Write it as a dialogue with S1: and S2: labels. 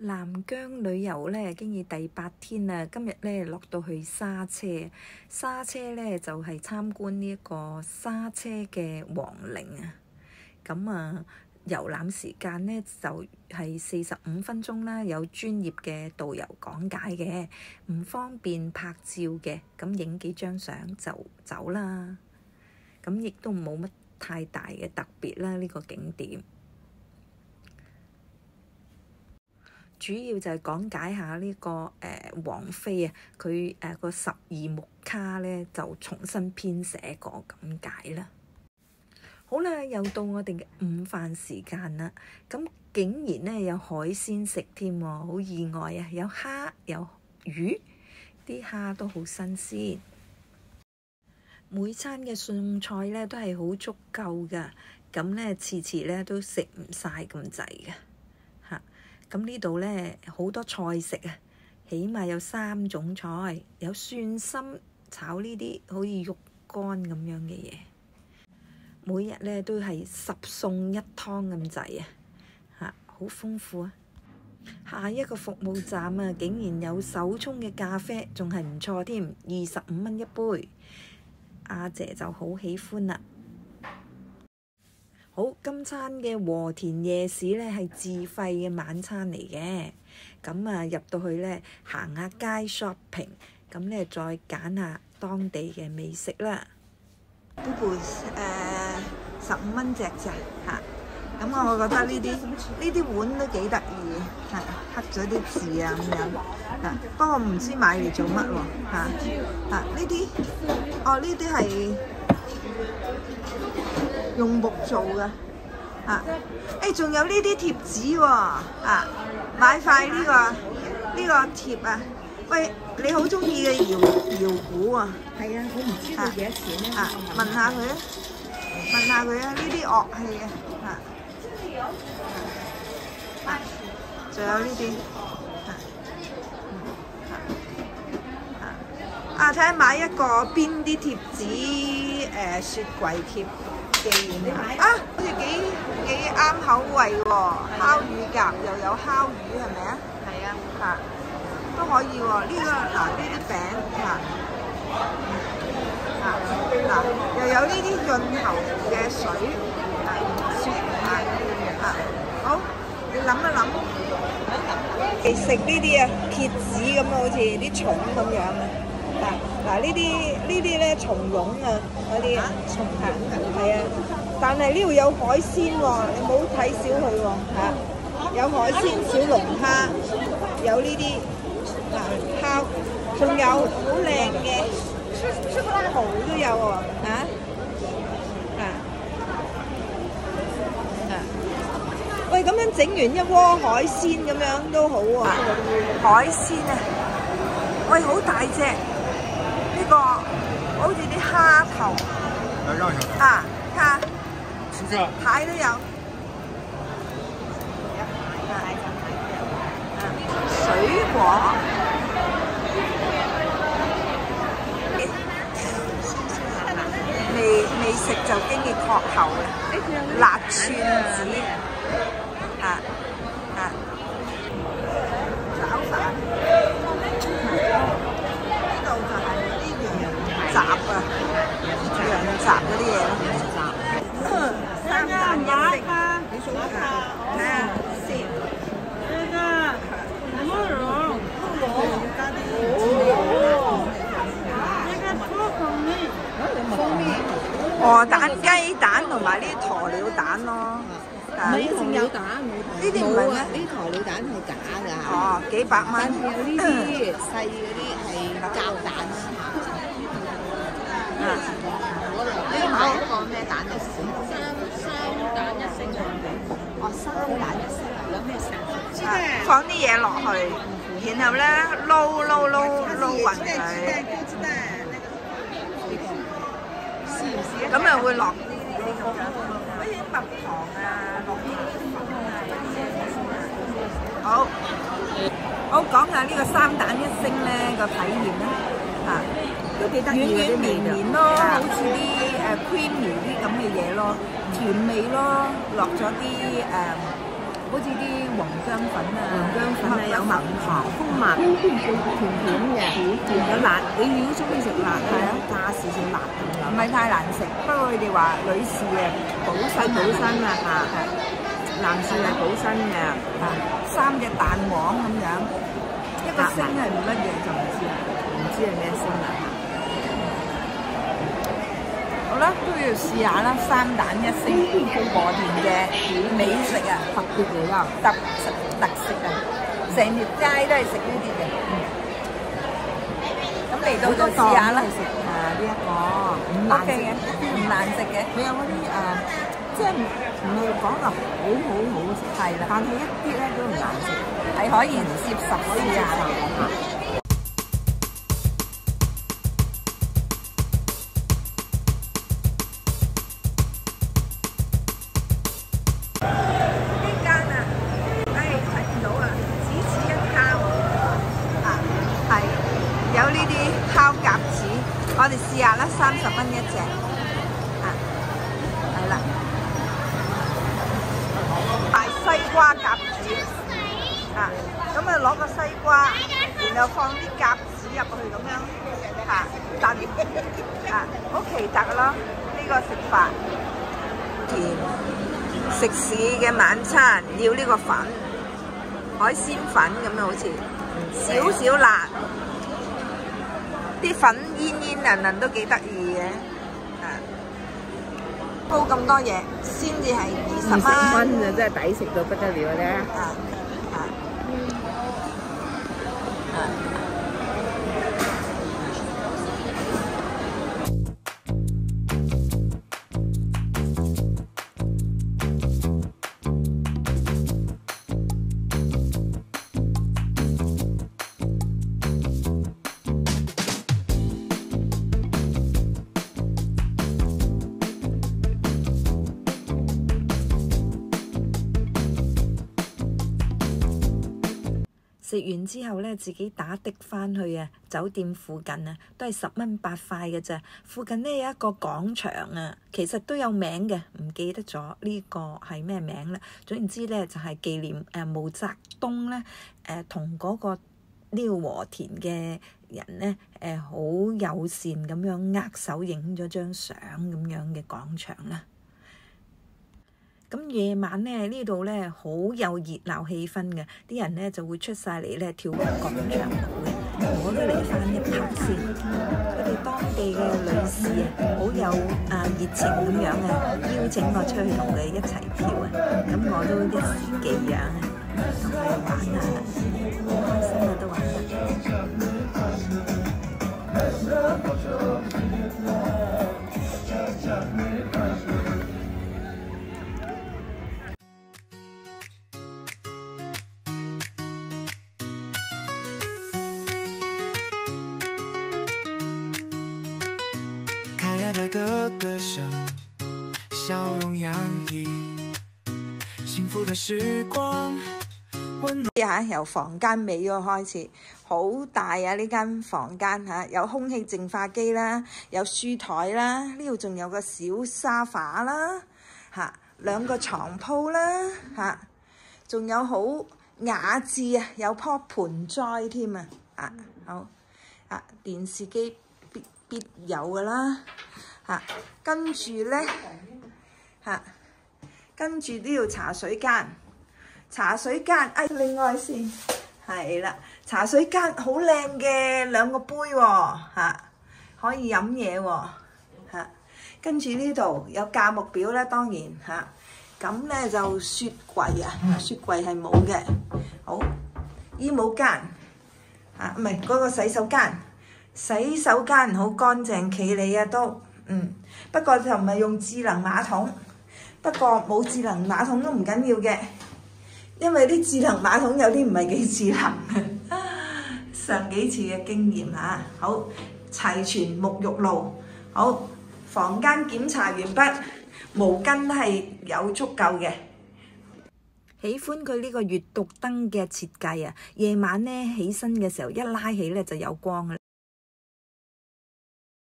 S1: 南疆旅遊咧，經已第8天啦。今日咧落到去沙車，沙車咧就係參觀呢一個沙車嘅皇陵啊。咁啊，遊覽時間咧就係45分鐘啦，有專業嘅導遊講解嘅，唔方便拍照嘅，咁影幾張相就走啦。咁亦都冇乜太大嘅特別啦，呢個景點。主要就係講解下呢個王妃啊，佢個12木卡咧就重新編寫過咁解啦。好啦，又到我哋嘅午飯時間啦。咁竟然咧有海鮮食添喎，好意外啊！有蝦有魚，啲蝦都好新鮮。每餐嘅餸菜咧都係好足夠㗎，咁咧次次咧都食唔晒咁滯嘅嚇。咁呢度咧好多菜食啊，起碼有3種菜，有蒜心炒呢啲好似肉乾咁樣嘅嘢。每日咧都係10餸1湯咁滯啊，嚇好豐富啊！下一個服務站啊，竟然有手沖嘅咖啡，仲係唔錯添，25蚊一杯。阿姐就好喜歡啦。好，今餐嘅和田夜市咧係自費嘅晚餐嚟嘅。咁啊入到去咧行下街 shopping，咁咧再揀下當地嘅美食啦。呢杯15蚊隻咋嚇。咁我覺得呢啲碗都幾得意嚇，刻咗啲字啊咁樣嚇。不過唔知買嚟做乜喎嚇嚇呢啲。哦，呢啲係用木做嘅嚇。仲有呢啲貼紙喎嚇，買塊呢個貼啊！喂，你好中意嘅搖鼓啊？
S2: 係啊，我唔知道幾多錢咧。
S1: 問下佢啊，問下佢啊！呢啲樂器啊嚇。仲有呢啲睇下買一個邊啲貼紙雪櫃貼紀念啊！好似幾啱口味喎，烤乳鴿又有烤魚係咪啊？係啊，嚇都可以喎。呢個呢啲餅又有呢啲潤喉嘅水雪好，你諗一諗，你食呢啲啊，蠍子咁啊，好似啲蟲咁樣啊。呢啲咧松茸啊，嗰啲松茸係啊。但係呢度有海鮮喎，你唔好睇小佢喎嚇。有海鮮小龍蝦，有呢啲烤，仲有好靚嘅蠔都有喎喂，咁樣整完一鍋海鮮咁樣都好喎。海鮮啊，喂，好大隻，呢個好似啲蝦頭。蝦，蟹都有。水果，未食就經已渴喉啦。辣串子。炒飯，呢度就係啲羊雜啊，羊雜嗰啲嘢咯。3蛋1色，你數下，睇下先。鵝蛋、雞蛋同埋呢啲鴕鳥蛋咯。
S2: 冇鴕鳥蛋，
S1: 呢啲唔係咩？
S2: 呢啲鴕鳥蛋係假㗎。
S1: 哦，幾百蚊。
S2: 但係有呢啲細嗰啲係膠蛋你買一個咩蛋嚟試？3蛋1升哦，3蛋1升有咩食？
S1: 放啲嘢落去，然後咧撈勻佢。咁又會落啲咁樣，好似蜜糖啊，落啲粉啊。好講下呢個3蛋1升咧個體驗啦，都幾得意，軟軟綿綿咯，好似啲creamy啲咁嘅嘢咯，甜味咯，落咗啲好似啲黃薑粉啊，
S2: 黃薑粉啊，有蜜糖、蜂蜜，甜甜嘅，有辣。你如果中意食辣，係啊，加少少辣咁樣。
S1: 唔係太難食，不過佢哋話女士啊補身
S2: 啊嚇，男士係補身嘅
S1: 嚇，3隻蛋黃咁樣，一個星係乜嘢就唔知啦，
S2: 唔知係咩星啦。
S1: 好啦，都要試下啦，3蛋1星和田嘅美食啊，
S2: 特別嚟㗎，
S1: 特色啊，成條街都係食呢啲嘅。咁嚟到就試下啦。
S2: 食呢一個唔難食嘅，
S1: 唔難食嘅。
S2: 佢有嗰啲即係唔係講話好食，係啦，但係一啲咧都唔難食，
S1: 係可以接受
S2: 可以接受嘅嚇。
S1: 有呢啲烤鴿子，我哋試下啦，30蚊一隻，係啦，大西瓜鴿子，咁啊攞個西瓜，然後放啲鴿子入去咁樣，燉，好奇特咯，呢個食法。食肆嘅晚餐要呢個粉，海鮮粉咁樣好似，少少辣。啲粉煙煙韌韌都幾得意嘅，煲咁多嘢先至係20蚊
S2: 啊，真係抵食到不得了咧！
S1: 食完之後咧，自己打的翻去啊，酒店附近啊，都係10蚊8塊嘅啫。附近呢有一個廣場啊，其實都有名嘅，唔記得咗呢個係咩名啦。總言之咧，就係紀念毛澤東咧同嗰個呢個和田嘅人咧好友善咁樣握手影咗張相咁樣嘅廣場啦。咁夜晚咧呢度咧好有熱鬧氣氛嘅，啲人咧就會出晒嚟咧跳廣場舞嘅。我都嚟翻一拍先，佢哋當地嘅女士啊，好有熱情咁樣啊，邀請我出去同佢一齊跳啊，咁我都一時技癢啊，同佢玩下啦，好開心啊都玩
S3: 的歌聲，笑容洋溢，幸福的時光。
S1: 由房間尾嗰個開始，好大啊！呢間房間有空氣淨化機啦，有書台啦，呢度仲有個小沙發啦，2個床鋪啦，仲有好雅致啊，有棵盆栽添啊，好電視機必有㗎啦。跟住咧，跟住呢度茶水間，另外先係啦，茶水間好靚嘅2個杯喎，可以飲嘢喎，跟住呢度有價目表啦，當然咁咧就雪櫃啊，雪櫃係冇嘅，好衣帽間唔係嗰個洗手間好乾淨企理啊都。不過就唔係用智能馬桶，不過冇智能馬桶都唔緊要嘅，因為啲智能馬桶有啲唔係幾智能，上幾次嘅經驗好齊全沐浴露，好房間檢查完畢，毛巾都係有足夠嘅。喜歡佢呢個閱讀燈嘅設計啊！夜晚咧起身嘅時候一拉起咧就有光啦。